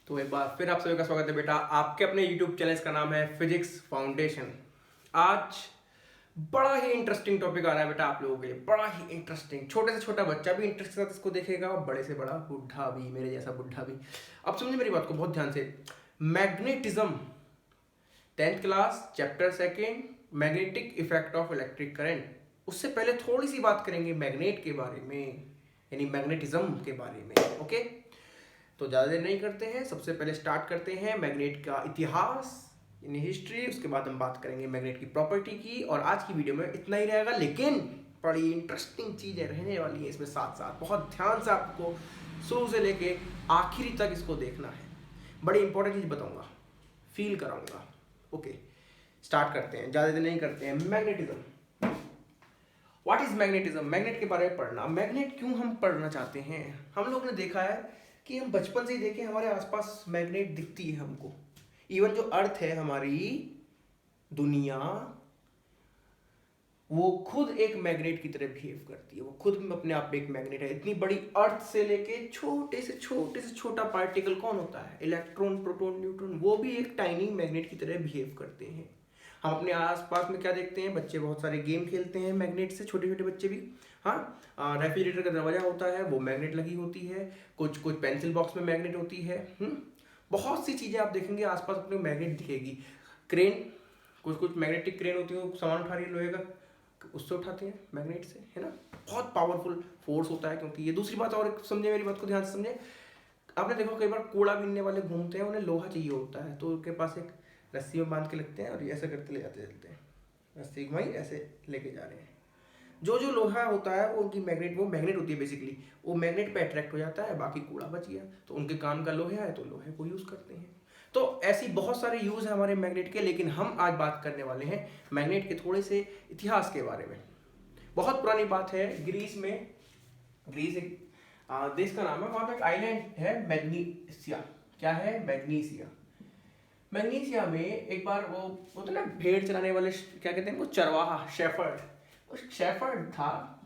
तो एक बार फिर आप सभी का स्वागत है बेटा आपके अपने YouTube चैनल का नाम है फिजिक्स फाउंडेशन। आज बड़ा ही इंटरेस्टिंग टॉपिक आ रहा है बेटा आप लोगों के लिए, बड़ा ही इंटरेस्टिंग। छोटे से छोटा बच्चा भी इंटरेस्ट के साथ इसको देखेगा और बड़े से बड़ा बुढ़ा भी, मेरे जैसा बुढ़ा भी। अब समझे मेरी बात को बहुत ध्यान से। Magnetism, 10th class chapter second, magnetic effect of electric current. उससे पहले थोड़ी सी बात करेंगे मैग्नेट के बारे में, यानी मैग्नेटिज्म के बारे में। ओके, तो ज़्यादा देर नहीं करते हैं, सबसे पहले स्टार्ट करते हैं मैग्नेट का इतिहास, यानी हिस्ट्री। उसके बाद हम बात करेंगे मैग्नेट की प्रॉपर्टी की। और आज की वीडियो में इतना ही रहेगा, लेकिन बड़ी इंटरेस्टिंग चीज़ें रहने वाली हैं इसमें साथ साथ। बहुत ध्यान से आपको शुरू से लेके आखिरी तक इसको देखना है। बड़ी इंपॉर्टेंट चीज़ बताऊंगा, फील कराऊंगा। ओके, स्टार्ट करते हैं, ज़्यादा देर नहीं करते हैं। Magnetism, what is magnetism? Magnet के बारे में पढ़ना। मैग्नेट क्यों हम पढ़ना चाहते हैं? हम लोग ने देखा है कि हम बचपन से ही देखें, हमारे आसपास मैग्नेट दिखती है हमको। इवन जो अर्थ है हमारी दुनिया, वो खुद एक मैग्नेट की तरह बिहेव करती है। वो खुद में अपने आप में एक मैग्नेट है। इतनी बड़ी अर्थ से लेके छोटे से छोटा पार्टिकल कौन होता है? इलेक्ट्रॉन, प्रोटॉन, न्यूट्रॉन, वो भी एक टाइनी मैग्नेट की तरह बिहेव करते हैं। हम अपने आसपास में क्या देखते हैं? बच्चे बहुत सारे गेम खेलते हैं मैग्नेट से, छोटे छोटे बच्चे भी। हाँ, रेफ्रिजरेटर का दरवाजा होता है, वो मैग्नेट लगी होती है। कुछ पेंसिल बॉक्स में मैग्नेट होती है। बहुत सी चीज़ें आप देखेंगे आसपास अपने मैग्नेट दिखेगी। क्रेन, कुछ मैग्नेटिक क्रेन होती है, सामान उठा रही है लोहे का, उससे उठाते हैं मैग्नेट से, है ना। बहुत पावरफुल फोर्स होता है। क्योंकि ये दूसरी बात, और समझे मेरी बात को ध्यान से समझे। आपने देखो कई बार कूड़ा बीनने वाले घूमते हैं, उन्हें लोहा चाहिए होता है, तो उनके पास एक रस्सी में बांध के लगते हैं और ये ऐसे करते ले जाते चलते हैं, रस्सी घुमाई ऐसे लेके जा रहे हैं। जो जो लोहा होता है वो उनकी मैग्नेट, वो मैग्नेट होती है बेसिकली, वो मैग्नेट पे अट्रैक्ट हो जाता है। बाकी कूड़ा बच गया, तो उनके काम का लोहा है तो लोहे को यूज़ करते हैं। तो ऐसी बहुत सारे यूज़ है हमारे मैग्नेट के। लेकिन हम आज बात करने वाले हैं मैग्नेट के थोड़े से इतिहास के बारे में। बहुत पुरानी बात है, ग्रीस में, ग्रीस एक देश का नाम है, वहाँ पे एक आइलैंड है मैग्नीसिया। क्या है? मैग्नीसिया। मैग्नीसिया में एक बार वो होता है ना भेड़ चराने वाले, क्या कहते हैं वो, चरवाहा, शेफर्ड। उस शेफर्ड था,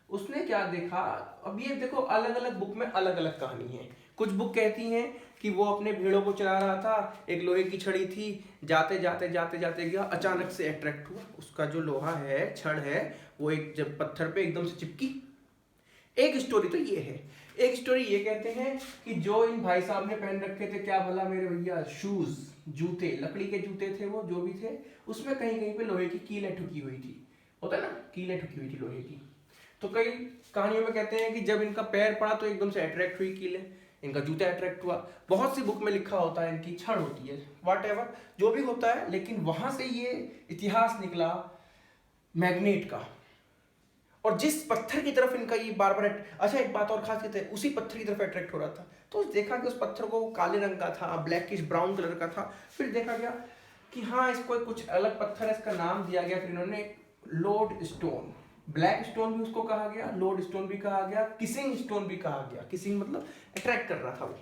उसने क्या देखा। अब ये देखो, अलग अलग बुक में अलग अलग कहानी है। कुछ बुक कहती हैं कि वो अपने भेड़ों को चला रहा था, एक लोहे की छड़ी थी, जाते जाते जाते जाते गया, अचानक से अट्रैक्ट हुआ, उसका जो लोहा है, छड़ है, वो एक जब पत्थर पे एकदम से चिपकी। एक स्टोरी तो ये है। एक स्टोरी ये कहते हैं कि जो इन भाई साहब ने पहन रखे थे, क्या भला मेरे भैया, शूज, जूते, लकड़ी के जूते थे वो, जो भी थे, उसमें कहीं कहीं पे लोहे की कीलें ठुकी हुई थी। होता है ना, कीलें ठुकी हुई थी लोहे की। तो कई कहानियों में कहते हैं कि जब इनका पैर पड़ा तो एकदम से अट्रैक्ट हुई कीलें, इनका जूता अट्रैक्ट हुआ। बहुत सी बुक में लिखा होता है इनकी छड़ होती है, वॉट एवर जो भी होता है। लेकिन वहां से ये इतिहास निकला मैग्नेट का। और जिस पत्थर की तरफ इनका ये बार बार, अच्छा एक बात और खास कहते हैं, उसी पत्थर की तरफ अट्रैक्ट हो रहा था। तो देखा कि उस पत्थर को काले रंग का था, ब्लैकिश ब्राउन कलर का था। फिर देखा गया कि हाँ, इसको कुछ अलग पत्थर है, इसका नाम दिया गया। फिर इन्होंने लोड स्टोन, ब्लैक स्टोन भी उसको कहा गया, लोड स्टोन भी कहा गया, किसिंग स्टोन भी कहा गया। किसिंग मतलब अट्रैक्ट कर रहा था वो,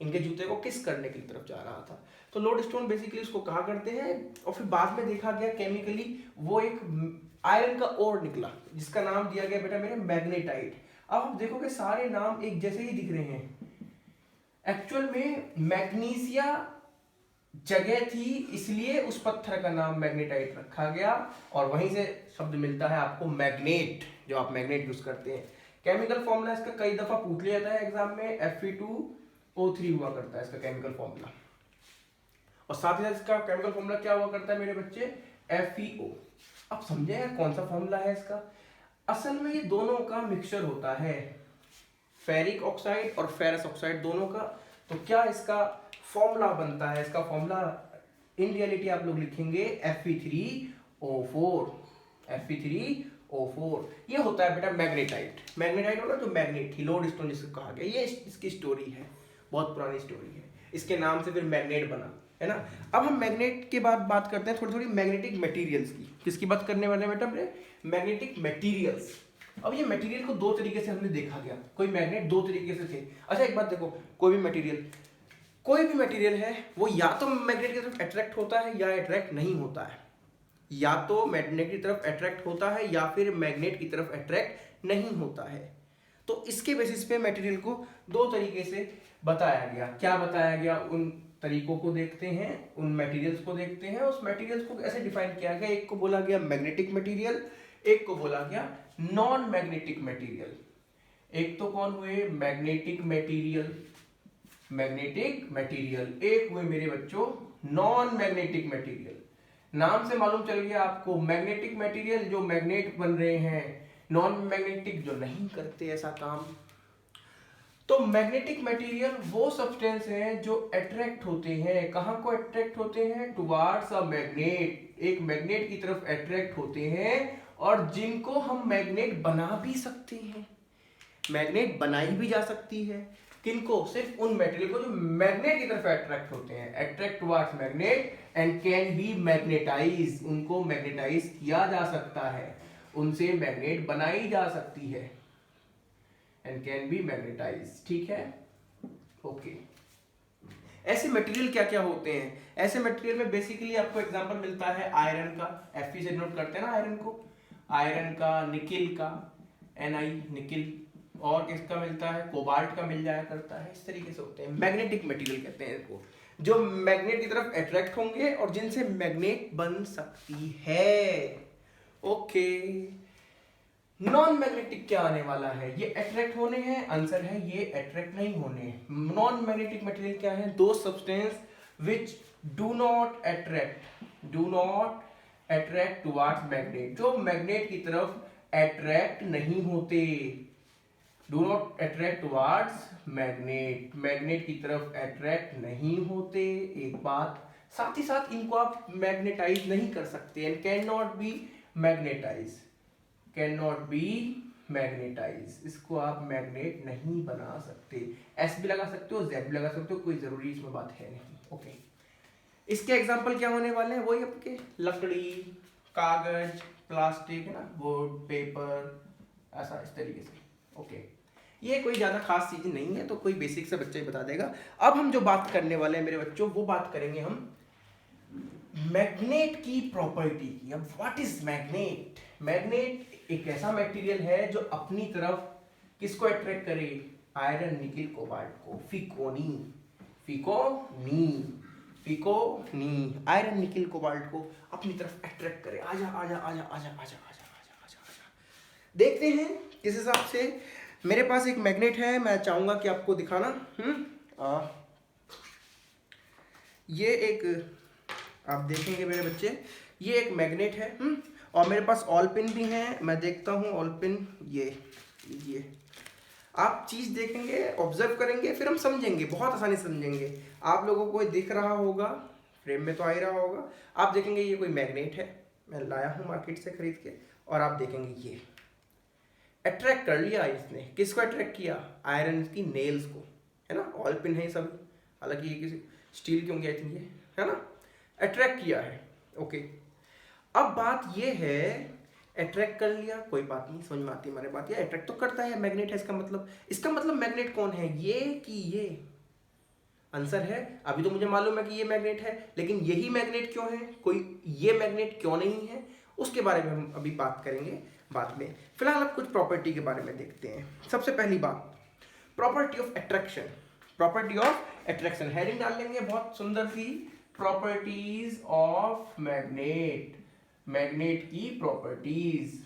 इनके जूते को किस करने की तरफ जा रहा था। तो लोड स्टोन बेसिकली उसको कहा करते हैं। और फिर बाद में देखा गया केमिकली वो एक आयरन का ओर निकला, जिसका नाम दिया गया बेटा मेरे मैग्नेटाइट। अब आप देखोगे सारे नाम एक जैसे ही दिख रहे हैं। एक्चुअल में मैग्नीसिया जगह थी, इसलिए उस पत्थर का नाम मैग्नेटाइट रखा गया। और वहीं से शब्द मिलता है आपको मैग्नेट, जो आप मैग्नेट यूज करते हैं। केमिकल फॉर्मूला इसका कई दफा पूछ लिया जाता है एग्जाम में, Fe2O3 हुआ करता है इसका केमिकल फॉर्मूला। और साथ ही साथ इसका केमिकल फॉर्मूला क्या हुआ करता है मेरे बच्चे? FeO। अब समझे यार कौन सा फॉर्मूला है इसका? असल में ये दोनों का मिक्सचर होता है, फेरिक ऑक्साइड और फेरस ऑक्साइड दोनों का। तो क्या इसका फॉर्मूला बनता है? इसका फॉर्मूला इन रियलिटी आप लोग लिखेंगे Fe3O4। Fe3O4 ये होता है बेटा मैग्नेटाइट। मैग्नेटाइट होगा जो मैग्नेट थी, लोड स्टोन जिसको कहा गया। ये इसकी स्टोरी है, बहुत पुरानी स्टोरी है। इसके नाम से फिर मैग्नेट बना, है ना। अब हम मैग्नेट के बाद बात करते हैं थोड़ी थोड़ी मैग्नेटिक मटेरियल्स की। किसकी बात करने वाले हैं बेटा अपने? Magnetic materials. अब ये मटेरियल को दो तरीके से हमने देखा गया, कोई मैग्नेट दो तरीके से थे। अच्छा एक बात देखो, कोई भी मटेरियल है, वो या तो मैग्नेट की तरफ अट्रैक्ट होता है या अट्रैक्ट नहीं होता है। या तो मैग्नेट की तरफ अट्रैक्ट होता है या फिर मैग्नेट की तरफ अट्रैक्ट नहीं होता है। तो इसके बेसिस पे मटेरियल को दो तरीके से बताया गया। क्या बताया गया, उन तरीकों को देखते हैं, उन मटेरियल्स को देखते हैं। उस मटेरियल्स को ऐसे डिफाइन किया गया, एक को बोला गया मैग्नेटिक मटेरियल, एक को बोला गया नॉन मैग्नेटिक मटेरियल। एक तो कौन हुए मैग्नेटिक मटेरियल, मैग्नेटिक मटेरियल, एक हुए मेरे बच्चों नॉन मैग्नेटिक मटेरियल। नाम से मालूम चल गया आपको, मैग्नेटिक मटेरियल जो मैग्नेट बन रहे हैं, नॉन मैग्नेटिक जो नहीं करते ऐसा काम। तो मैग्नेटिक मटेरियल वो सब्सटेंस हैं जो अट्रैक्ट होते हैं, कहां को अट्रैक्ट होते हैं, टुवार्ड्स अ मैग्नेट, एक मैग्नेट की तरफ अट्रैक्ट होते हैं, और जिनको हम मैग्नेट बना भी सकते हैं, मैग्नेट बनाई भी जा सकती है। किनको, सिर्फ उन मटेरियल को जो मैग्नेट की तरफ अट्रैक्ट होते हैं, attract towards magnet and can be magnetize, उनको मैग्नेटाइज किया जा सकता है, उनसे मैग्नेट बनाई जा सकती है, एंड कैन बी मैग्नेटाइज। ठीक है, ओके। ऐसे मटेरियल क्या क्या होते हैं, ऐसे मटेरियल में बेसिकली आपको एग्जांपल मिलता है आयरन का, Fe से नोट करते हैं ना आयरन को, आयरन का, निकिल का, Ni निकिल, और किसका मिलता है, कोबाल्ट का मिल जाया करता है। इस तरीके से होते हैं मैग्नेटिक मटेरियल कहते हैं इनको, जो मैग्नेट की तरफ अट्रैक्ट होंगे और जिनसे मैग्नेट बन सकती है। ओके, नॉन मैग्नेटिक क्या आने वाला है, ये अट्रैक्ट होने हैं, आंसर है ये अट्रैक्ट नहीं होने। नॉन मैग्नेटिक मटेरियल क्या है, दो substance which do not attract towards magnet, जो मैग्नेट की तरफ अट्रैक्ट नहीं होते, do not attract towards magnet, magnet की तरफ अट्रैक्ट नहीं होते। एक बात, साथ ही साथ इनको आप मैग्नेटाइज नहीं कर सकते, and can not be magnetize, can not be magnetize, इसको आप मैग्नेट नहीं बना सकते। एस भी लगा सकते हो, जेड भी लगा सकते हो, कोई जरूरी इसमें बात है नहीं। ओके, इसके एग्जाम्पल क्या होने वाले हैं, वही आपके लकड़ी, कागज, प्लास्टिक है ना, बोर्ड, पेपर, ऐसा इस तरीके से। ओके, ये कोई ज्यादा खास चीज नहीं है, तो कोई बेसिक से बच्चा ही बता देगा। अब हम जो बात करने वाले हैं मेरे बच्चों, वो बात करेंगे हम मैग्नेट की प्रॉपर्टी की। अब व्हाट इज मैग्नेट, मैग्नेट एक ऐसा मटेरियल है जो अपनी तरफ किसको अट्रैक्ट करे, आयरन, निकिल, कोबाल्ट को, फिकोनी, आयरन, निकिल, कोबाल्ट को अपनी तरफ अट्रैक्ट करे। आजा आजा आजा आजा आजा आजा आजा आजा आजा। देखते हैं किस हिसाब से। मेरे पास एक मैग्नेट है, मैं चाहूंगा कि आपको दिखाना। ये एक, आप देखेंगे मेरे बच्चे, ये एक मैग्नेट है। और मेरे पास ऑल पिन भी हैं, मैं देखता हूँ ऑल पिन, ये आप चीज देखेंगे, ऑब्जर्व करेंगे, फिर हम समझेंगे, बहुत आसानी से समझेंगे। आप लोगों को दिख रहा होगा, फ्रेम में तो आ ही रहा होगा, आप देखेंगे ये कोई मैग्नेट है, मैं लाया हूँ मार्केट से खरीद के, और आप देखेंगे ये अट्रैक्ट कर लिया इसने, किसको अट्रैक्ट किया, आयरन की नेल्स को, है ना, ऑल पिन है सब, हालांकि ये किसी स्टील की होंगी आई थिंक, ये है ना, अट्रैक्ट किया है। ओके, अब बात ये है, अट्रैक्ट कर लिया, कोई बात नहीं, समझ में आती है हमारे बात, ये अट्रैक्ट तो करता है, मैग्नेट है, इसका मतलब मैग्नेट कौन है, ये कि ये, आंसर है अभी तो मुझे मालूम है कि ये मैग्नेट है, लेकिन यही मैग्नेट क्यों है, कोई ये मैग्नेट क्यों नहीं है, उसके बारे में हम अभी बात करेंगे बाद में। फिलहाल अब कुछ प्रॉपर्टी के बारे में देखते हैं। सबसे पहली बात, property of attraction, property of attraction, heading डाल लेंगे बहुत सुंदर सी, प्रॉपर्टीज ऑफ मैग्नेट, मैग्नेट की प्रॉपर्टीज,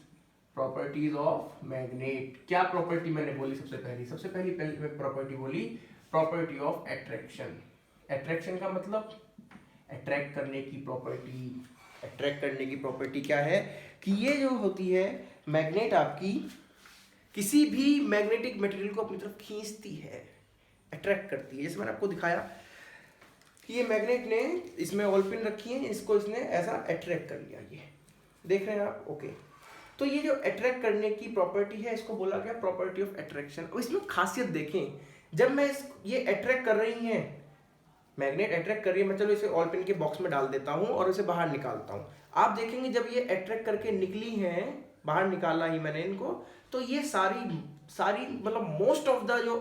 प्रॉपर्टीज ऑफ मैग्नेट। क्या प्रॉपर्टी मैंने बोली, सबसे पहली प्रॉपर्टी बोली प्रॉपर्टी ऑफ अट्रैक्शन। अट्रैक्शन का मतलब अट्रैक्ट करने की प्रॉपर्टी। अट्रैक्ट करने की प्रॉपर्टी क्या है कि ये जो होती है मैग्नेट, आपकी किसी भी मैग्नेटिक मटेरियल को अपनी तरफ खींचती है, अट्रैक्ट करती है। जैसे मैंने आपको दिखाया कि ये मैग्नेट ने, इसमें ऑल पिन रखी है, इसको इसने ऐसा अट्रैक्ट कर लिया, ये देख रहे हैं आप। ओके, तो ये जो अट्रैक्ट करने की प्रॉपर्टी है, इसको बोला गया प्रॉपर्टी ऑफ अट्रैक्शन। और इसमें खासियत देखें, जब मैं ये अट्रैक्ट कर रही है, मैग्नेट अट्रैक्ट कर रही है, मैं चलो इसे ऑल पिन के बॉक्स में डाल देता हूँ और इसे बाहर निकालता हूँ। आप देखेंगे जब ये अट्रैक्ट करके निकली हैं, बाहर निकाला ही मैंने इनको, तो ये सारी मतलब मोस्ट ऑफ द जो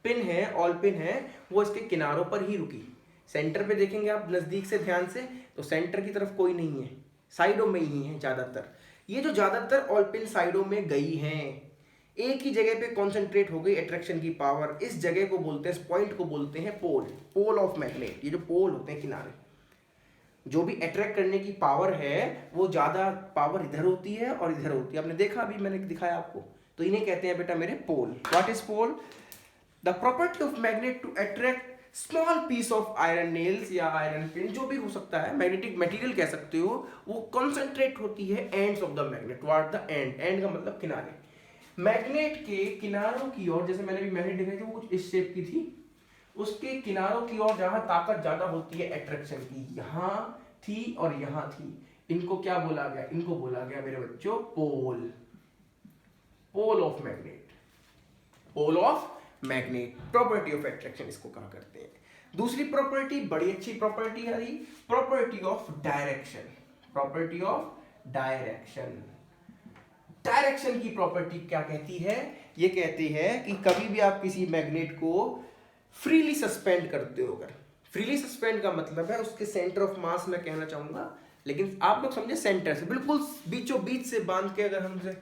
पिन है, ऑल पिन है, वो इसके किनारों पर ही रुकी। सेंटर पे देखेंगे आप नजदीक से ध्यान से, तो सेंटर की तरफ कोई नहीं है, साइडों में ही है ज्यादातर। ये जो ज्यादातर ऑल पिन साइडों में गई हैं, एक ही जगह पे कॉन्सेंट्रेट हो गई अट्रैक्शन की पावर। इस जगह को बोलते हैं, इस पॉइंट को बोलते हैं पोल, पोल ऑफ मैग्नेट। ये जो पोल होते हैं किनारे, जो भी अट्रैक्ट करने की पावर है वो ज़्यादा पावर इधर होती है और इधर होती है। आपने देखा, अभी मैंने दिखाया आपको। तो इन्हें कहते हैं बेटा मेरे pole. What is pole? The property of magnet to attract small piece of iron nails या आयरन पिन, जो भी हो सकता है, मैग्नेटिक मटेरियल कह सकते हो, वो कॉन्सेंट्रेट होती है ends of the magnet. What the end? And का मतलब किनारे। मैग्नेट के किनारों की ओर, जैसे मैंने भी मैग्नेट दिखाई थी वो कुछ इस शेप की थी, उसके किनारों की ओर जहां ताकत ज्यादा होती है अट्रैक्शन की, यहां थी और यहां थी, इनको क्या बोला गया? इनको बोला गया मेरे बच्चों pole. Pole of magnet, pole of magnet, property of attraction इसको कहा करते हैं। दूसरी प्रॉपर्टी बड़ी अच्छी प्रॉपर्टी है, property of direction. Property of direction, direction की प्रॉपर्टी क्या कहती है? ये कहती है कि कभी भी आप किसी मैग्नेट को फ्रीली सस्पेंड करते हो, अगर फ्रीली सस्पेंड का मतलब है उसके सेंटर ऑफ मास मैं कहना चाहूंगा, लेकिन आप लोग समझे सेंटर से, बिल्कुल बीचों बीच से बांध के अगर हमसे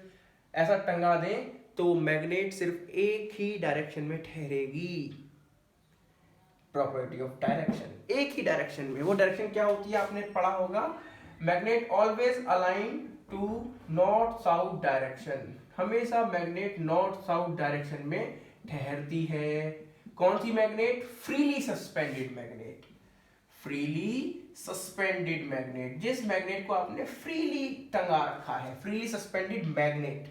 ऐसा टंगा दें तो मैग्नेट सिर्फ एक ही डायरेक्शन में ठहरेगी। प्रॉपर्टी ऑफ डायरेक्शन, एक ही डायरेक्शन में। वो डायरेक्शन क्या होती है आपने पढ़ा होगा, magnet always align to north south direction. हमेशा मैग्नेट नॉर्थ साउथ डायरेक्शन में ठहरती है। कौन सी magnet? Freely suspended magnet. Freely suspended magnet, जिस मैग्नेट को आपने फ्रीली टंगा रखा है, freely suspended magnet.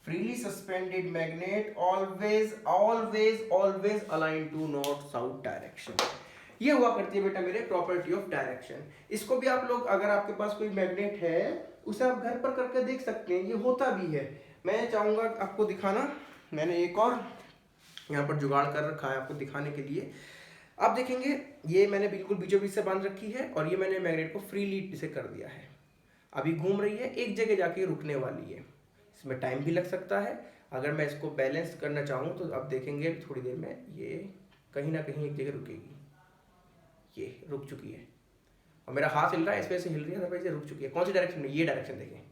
Freely suspended magnet always always always align to north south direction. ये हुआ करती है बेटा मेरे प्रॉपर्टी ऑफ डायरेक्शन। इसको भी आप लोग, अगर आपके पास कोई मैग्नेट है उसे आप घर पर करके देख सकते हैं, ये होता भी है। मैं चाहूंगा आपको दिखाना, मैंने एक और यहाँ पर जुगाड़ कर रखा है आपको दिखाने के लिए। आप देखेंगे ये मैंने बिल्कुल बीचों बीच से बांध रखी है और ये मैंने मैग्नेट को फ्रीली इसे कर दिया है। अभी घूम रही है, एक जगह जाके रुकने वाली है। इसमें टाइम भी लग सकता है। अगर मैं इसको बैलेंस करना चाहूँ तो आप देखेंगे थोड़ी देर में ये कहीं ना कहीं एक जगह रुकेगी। ये रुक चुकी है और मेरा हाथ हिल रहा है, इस वजह से हिल रही है, अदरवाइज ये रुक चुकी है। कौन सी डायरेक्शन में? ये डायरेक्शन देखें,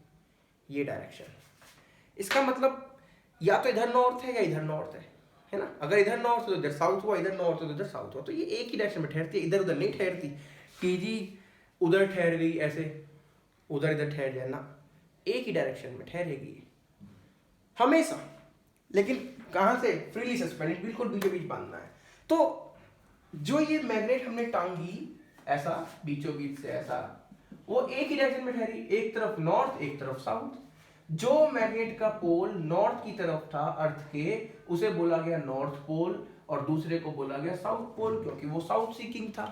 ये डायरेक्शन। इसका मतलब या तो इधर नॉर्थ है या इधर नॉर्थ है ना। अगर इधर नॉर्थ तो इधर साउथ हुआ, इधर नॉर्थ तो इधर साउथ हुआ। तो ये एक ही डायरेक्शन में ठहरती है, इधर उधर नहीं ठहरती कि जी उधर ठहर गई ऐसे, उधर इधर ठहर जाए ना, एक ही डायरेक्शन में ठहरेगी हमेशा। लेकिन कहां से? फ्रीली सस्पेंडेड, बिल्कुल बीचों बीच बांधना है। तो जो ये मैग्नेट हमने टांगी ऐसा बीचों बीच से ऐसा, वो एक ही डायरेक्शन में ठहरी, एक तरफ नॉर्थ एक तरफ साउथ। जो मैग्नेट का पोल नॉर्थ की तरफ था अर्थ के, उसे बोला गया नॉर्थ पोल और दूसरे को बोला गया साउथ पोल, क्योंकि वो साउथ सीकिंग था।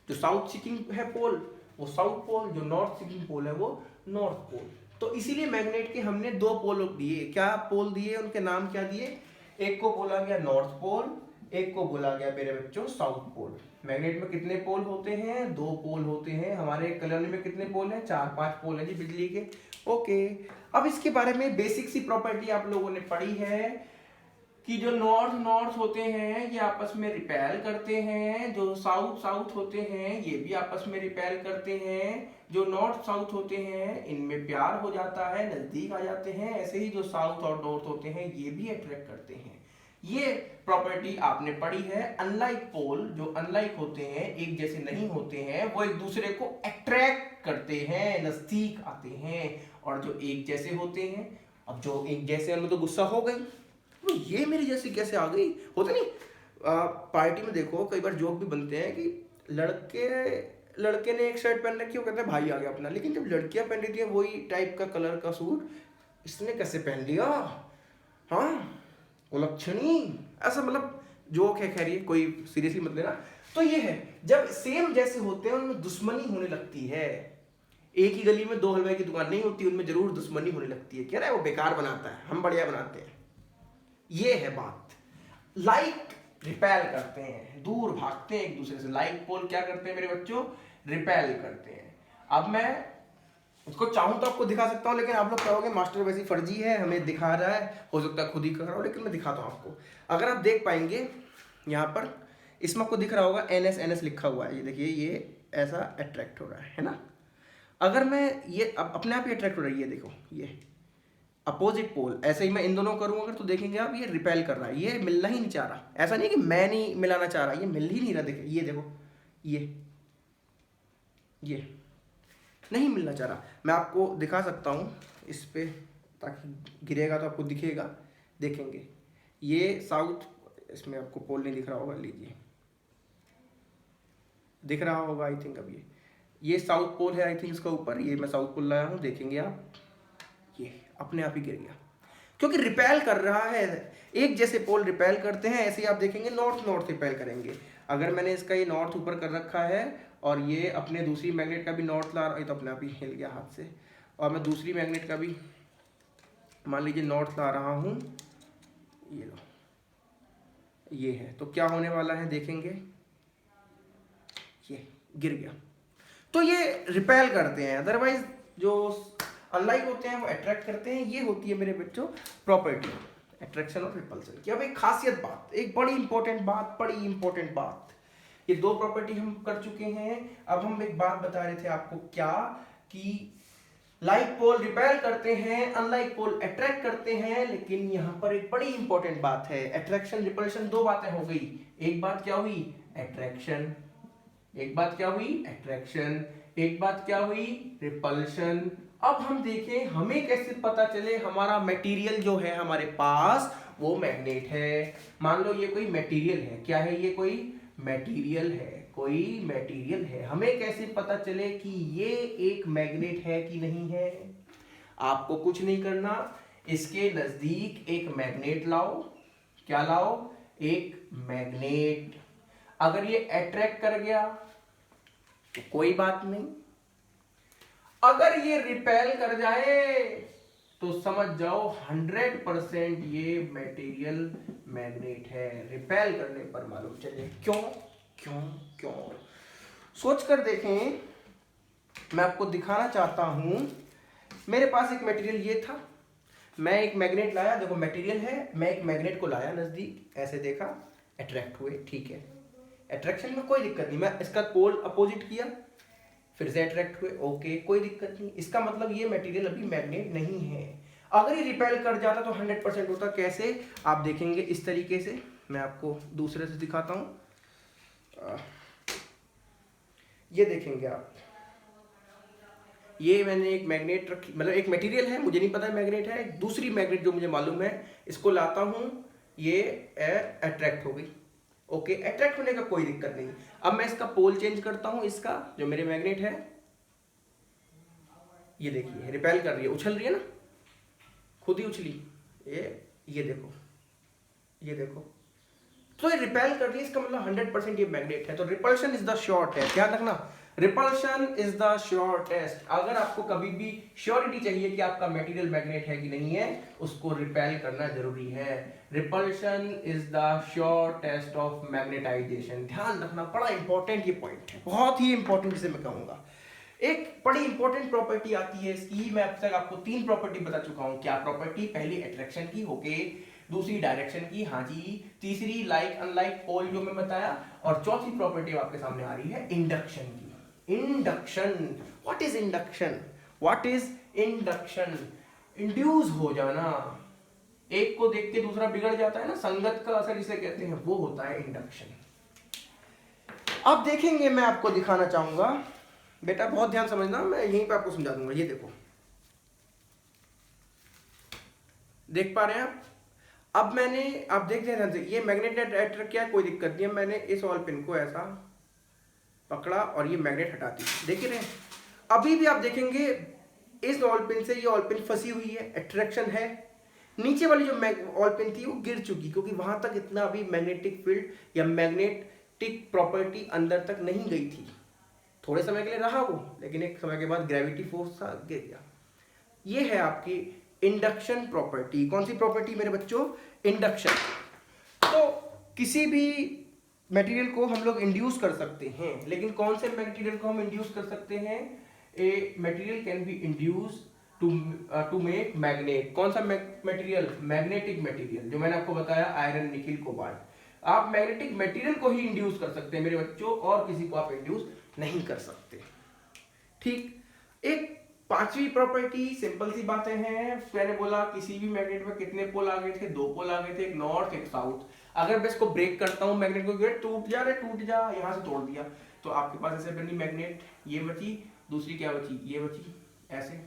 जो साउथ सीकिंग है पोल वो साउथ पोल, जो नॉर्थ सीकिंग पोल है वो नॉर्थ पोल। तो इसीलिए मैग्नेट के हमने दो पोल दिए। क्या पोल दिए? उनके नाम क्या दिए? एक को बोला गया नॉर्थ पोल, एक को बोला गया मेरे बच्चों साउथ पोल। मैग्नेट में कितने पोल होते हैं? दो पोल होते हैं। हमारे कॉलोनी में कितने पोल हैं? 4-5 पोल है जी बिजली के। ओके, अब इसके बारे में बेसिक सी प्रॉपर्टी आप लोगों ने पढ़ी है कि जो नॉर्थ होते हैं ये आपस में रिपेल करते हैं, जो साउथ होते हैं ये भी आपस में रिपेल करते हैं। जो नॉर्थ साउथ होते हैं इनमें प्यार हो जाता है, नजदीक आ जाते हैं। ऐसे ही जो साउथ और नॉर्थ होते हैं ये भी अट्रैक्ट करते हैं। ये प्रॉपर्टी आपने पढ़ी है। अनलाइक पोल, जो अनलाइक होते हैं, एक जैसे नहीं होते हैं, वो एक दूसरे को अट्रैक्ट करते हैं, नजदीक आते हैं। और जो एक जैसे होते हैं, अब जो एक जैसे उनमें तो गुस्सा हो गई, तो ये मेरी जैसी कैसे आ गई, होता नहीं। पार्टी में देखो कई बार जोक भी बनते हैं कि लड़के ने एक शर्ट पहन रखी है, वो कहते हैं भाई आ गया अपना। लेकिन जब लड़कियां पहन रही थी वही टाइप का कलर का सूट, इसने कैसे पहन लिया? हाँ, उलक्षणी, ऐसा मतलब जोक है। खैर ये कोई सीरियसली मत लेना। तो ये है, जब सेम जैसे होते हैं उनमें दुश्मनी होने लगती है। एक ही गली में दो हलवाई की दुकान नहीं होती, उनमें जरूर दुश्मनी होने लगती है। कह रहा है वो बेकार बनाता है, हम बढ़िया बनाते हैं। ये है बात। लाइक रिपेल करते हैं, दूर भागते हैं एक दूसरे से। लाइक पोल क्या करते हैं मेरे बच्चों? रिपेल करते हैं। अब मैं उसको चाहूं तो आपको दिखा सकता हूं, लेकिन आप लोग कहोगे मास्टर वैसी फर्जी है, हमें दिखा रहा है, हो सकता है खुद ही कर रहा हूं, लेकिन मैं दिखाता हूं आपको। अगर आप देख पाएंगे यहाँ पर, इसमें आपको दिख रहा होगा NS लिखा हुआ है। ये देखिए, ये ऐसा अट्रैक्ट हो रहा है ना। अगर मैं ये अब अपने आप ही अट्रैक्ट हो रही है, देखो ये अपोजिट पोल, ऐसे ही मैं इन दोनों करूँ अगर तो देखेंगे आप ये रिपेल कर रहा है, ये मिलना ही नहीं चाह रहा। ऐसा नहीं कि मैं नहीं मिलाना चाह रहा, ये मिल ही नहीं रहा। देखिए ये देखो, ये नहीं मिलना चाह रहा। मैं आपको दिखा सकता हूँ इस पे, ताकि गिरेगा तो आपको दिखेगा। देखेंगे ये साउथ, इसमें आपको पोल नहीं दिख रहा होगा, लीजिए दिख रहा होगा आई थिंक। अब ये साउथ पोल है आई थिंक, इसका ऊपर ये मैं साउथ पोल लाया हूँ, देखेंगे आप ये अपने आप ही गिर गया, क्योंकि रिपेल कर रहा है। एक जैसे पोल रिपेल करते हैं, ऐसे ही आप देखेंगे नॉर्थ नॉर्थ रिपेल करेंगे। अगर मैंने इसका ये नॉर्थ ऊपर कर रखा है और ये अपने दूसरी मैग्नेट का भी नॉर्थ ला रहा है, तो अपने आप ही हिल गया हाथ से। और मैं दूसरी मैग्नेट का भी मान लीजिए नॉर्थ ला रहा हूँ, ये लो, ये है, तो क्या होने वाला है देखेंगे, ये गिर गया। तो ये रिपेल करते हैं, अदरवाइज जो अनलाइक होते हैं वो अट्रैक्ट करते हैं। ये होती है मेरे बच्चों प्रॉपर्टी, अट्रैक्शन और रिपल्सन की। अब एक खासियत बात, एक बड़ी इंपॉर्टेंट बात, ये दो प्रॉपर्टी हम कर चुके हैं। अब हम एक बात बता रहे थे आपको, क्या कि लाइक पोल रिपेल करते हैं, अनलाइक पोल अट्रैक्ट करते हैं। लेकिन यहाँ पर एक बड़ी इंपॉर्टेंट बात है, अट्रैक्शन रिपल्शन दो बातें हो गई। एक बात क्या हुई, अट्रैक्शन, एक बात क्या हुई, अट्रैक्शन, एक बात क्या हुई, रिपल्शन। अब हम देखें हमें कैसे पता चले हमारा मटेरियल जो है हमारे पास वो मैग्नेट है। मान लो ये कोई मटेरियल है, क्या है ये, कोई मटेरियल है, कोई मटेरियल है। हमें कैसे पता चले कि ये एक मैग्नेट है कि नहीं है? आपको कुछ नहीं करना, इसके नजदीक एक मैग्नेट लाओ। क्या लाओ, एक मैग्नेट। अगर ये अट्रैक्ट कर गया तो कोई बात नहीं, अगर ये रिपेल कर जाए तो समझ जाओ 100% ये मटेरियल मैग्नेट है। रिपेल करने पर मालूम चले। क्यों क्यों क्यों, सोच कर देखें। मैं आपको दिखाना चाहता हूं, मेरे पास एक मटेरियल ये था, मैं एक मैग्नेट लाया, देखो मटेरियल है, मैं एक मैग्नेट को लाया नजदीक, ऐसे देखा, अट्रैक्ट हुए, ठीक है, अट्रैक्शन में कोई दिक्कत नहीं। मैं इसका पोल अपोजिट किया, फिर से अट्रैक्ट हुए, ओके, कोई दिक्कत नहीं। इसका मतलब ये मटेरियल अभी मैग्नेट नहीं है। अगर ये रिपेल कर जाता तो 100% होता। कैसे, आप देखेंगे इस तरीके से। मैं आपको दूसरे से दिखाता हूं, ये देखेंगे आप, ये मैंने एक मैग्नेट रखी, मतलब एक मटेरियल है, मुझे नहीं पता है मैग्नेट है, दूसरी मैग्नेट जो मुझे मालूम है, इसको लाता हूं, ये अट्रैक्ट हो गई, ओके, अट्रैक्ट होने का कोई दिक्कत नहीं। अब मैं इसका पोल चेंज करता हूं, इसका जो मेरे मैग्नेट है, ये देखिए रिपेल कर रही है, उछल रही है ना, खुद ही उछली, ये देखो, ये देखो, तो ये रिपेल कर रही है, इसका मतलब 100% ये मैग्नेट है। तो repulsion is the sure test, ध्यान रखना, repulsion is the sure test. अगर आपको कभी भी श्योरिटी चाहिए कि आपका मटेरियल मैग्नेट है कि नहीं है, उसको रिपेल करना जरूरी है। Repulsion is the sure test of magnetization. ध्यान रखना, बड़ा इंपॉर्टेंट ये पॉइंट है, बहुत ही इंपॉर्टेंट जिसे मैं कहूंगा। एक बड़ी इंपॉर्टेंट प्रॉपर्टी आती है इसकी, मैं अब तक आपको 3 प्रॉपर्टी बता चुका हूं। क्या प्रॉपर्टी, पहली अट्रैक्शन की, ओके, दूसरी डायरेक्शन की, हाँ जी, तीसरी लाइक अनलाइक पोल जो मैं बताया, और चौथी प्रॉपर्टी आपके सामने आ रही है इंडक्शन की। Induction, what is induction, what is induction, induce हो जाना, एक को देख के दूसरा बिगड़ जाता है ना, संगत का असर इसे कहते हैं, वो होता है इंडक्शन। अब देखेंगे, मैं आपको दिखाना चाहूंगा, बेटा बहुत ध्यान समझना, मैं यहीं पे आपको समझा दूंगा। ये देखो, देख पा रहे हैं आप? अब मैंने, आप देख रहे हैं ये मैग्नेट ने अट्रैक्ट किया, कोई दिक्कत नहीं है, मैंने इस ऑल पिन को ऐसा पकड़ा और ये मैग्नेट हटा दी, देख रहे हैं? अभी भी आप देखेंगे इस ऑल पिन से ये ऑल पिन फंसी हुई है, अट्रैक्शन है। नीचे वाली जो ऑल पिन थी वो गिर चुकी, क्योंकि वहां तक इतना अभी मैग्नेटिक फील्ड या मैग्नेटिक प्रॉपर्टी अंदर तक नहीं गई थी। थोड़े समय के लिए रहा वो, लेकिन एक समय के बाद ग्रेविटी फोर्स था, गिर गया। ये है आपकी इंडक्शन प्रॉपर्टी। कौन सी प्रॉपर्टी मेरे बच्चों, इंडक्शन। तो किसी भी मटेरियल को हम लोग इंड्यूस कर सकते हैं, लेकिन कौन से मटेरियल को हम इंड्यूस कर सकते हैं? A material can be induce to make magnet. कौन सा मटेरियल? मैग्नेटिक मटेरियल, जो मैंने आपको बताया, आयरन, निकिल, कोबाल्ट। आप मैग्नेटिक मटेरियल को ही इंड्यूस कर सकते हैं मेरे बच्चों, और किसी को आप इंड्यूस नहीं कर सकते। ठीक, एक पांचवी प्रॉपर्टी सिंपल सी बातें हैं। मैंने बोला किसी भी मैग्नेट में कितने पोल आ गए थे, 2 पोल आ गए थे, एक नॉर्थ एक साउथ। अगर मैं इसको ब्रेक करता हूँ मैग्नेट को, टूट जा, यहाँ से तोड़ दिया, तो आपके पास ऐसे बनी मैग्नेट, ये बची, दूसरी क्या बची, ये बची, ऐसे।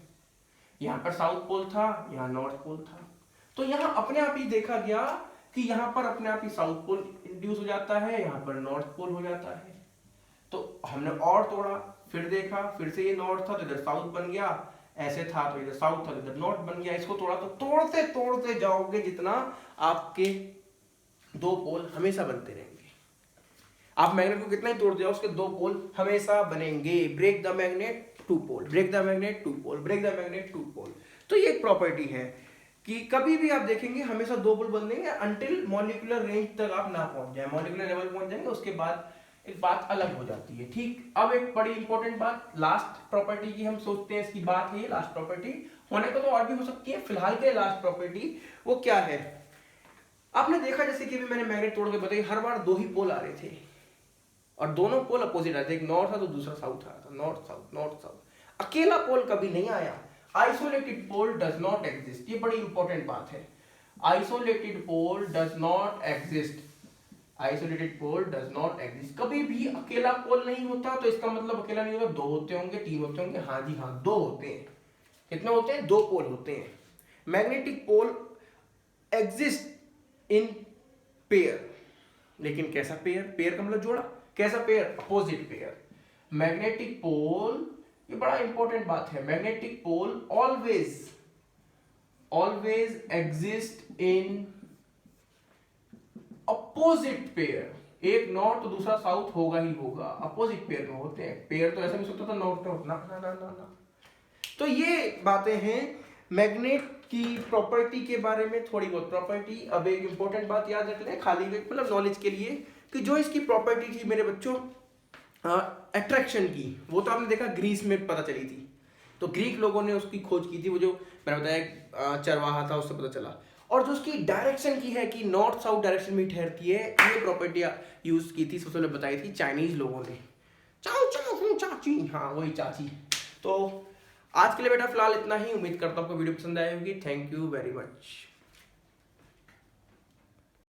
यहाँ पर साउथ पोल था, यहाँ नॉर्थ पोल था, तो यहाँ अपने आप ही देखा गया कि यहाँ पर अपने आप ही साउथ पोल इंड्यूस हो जाता है, यहाँ पर नॉर्थ पोल हो जाता है। तो हमने और तोड़ा, फिर देखा, फिर से ये नॉर्थ था तो इधर साउथ बन गया, ऐसे था तो इधर साउथ था तो इधर नॉर्थ बन गया। इसको तोड़ा, तो तोड़ते तोड़ते जाओगे जितना, आपके 2 पोल हमेशा बनते रहेंगे। आप मैग्नेट को कितना ही तोड़ दिया, उसके 2 पोल हमेशा बनेंगे। Break the magnet 2 pole, break the magnet 2 pole, break the magnet 2 pole. तो ये एक प्रॉपर्टी है कि कभी भी आप देखेंगे हमेशा 2 पोल बन देंगे अनटिल मॉलिक्यूलर रेंज तक आप ना पहुंच जाए, मॉलिक्यूलर लेवल पहुंच जाएंगे, उसके बाद एक बात अलग हो जाती है। ठीक, अब एक बड़ी इंपॉर्टेंट बात, लास्ट प्रॉपर्टी की हम सोचते हैं इसकी बात है, लास्ट प्रॉपर्टी होने को तो और भी हो सकती है, फिलहाल के लास्ट प्रॉपर्टी वो क्या है। आपने देखा जैसे कि भी मैंने मैग्नेट तोड़ के बताई, हर बार 2 ही पोल आ रहे थे और दोनों पोल अपोजिट आते, एक नॉर्थ था तो दूसरा साउथ आ था, नॉर्थ साउथ नॉर्थ साउथ। अकेला पोल कभी नहीं आया। Isolated pole does not exist, ये बड़ी इंपॉर्टेंट बात है। Isolated pole does not exist, isolated pole does not exist. कभी भी अकेला पोल नहीं होता, तो इसका मतलब अकेला नहीं होता, 2 होते होंगे, 3 होते होंगे, हाँ जी हाँ 2 होते हैं। कितने होते हैं, 2 पोल होते हैं। Magnetic pole exist in pair, लेकिन कैसा पेयर, पेयर का मतलब जोड़ा, कैसा pair, opposite pair. Magnetic pole, ये बड़ा इंपॉर्टेंट बात है, magnetic pole always exist in opposite pair. एक नॉर्थ तो दूसरा साउथ होगा ही होगा, अपोजिट पेयर में होते हैं। पेयर तो ऐसा भी सोचता था नॉर्थ नॉर्थ, ना ना ना ना ना। तो ये बातें हैं मैग्नेट की प्रॉपर्टी के बारे में, थोड़ी बहुत प्रॉपर्टी। अब एक इंपॉर्टेंट बात याद रख लें खाली मतलब नॉलेज के लिए, कि जो इसकी प्रॉपर्टी थी मेरे बच्चों अट्रैक्शन की, वो तो आपने देखा ग्रीस में पता चली थी। तो ग्रीक लोगों ने उसकी खोज की थी, वो जो मैंने बताया चरवाहा था उससे पता चला। और जो उसकी डायरेक्शन की है कि नॉर्थ साउथ डायरेक्शन में ठहरती है, ये प्रॉपर्टी यूज की थी, सबसे पहले बताई थी चाइनीज लोगों ने। चाओ चाओ चाची, हाँ वही चाची। तो आज के लिए बेटा फिलहाल इतना ही, उम्मीद करता हूँ आपको वीडियो पसंद आई होगी। Thank you very much.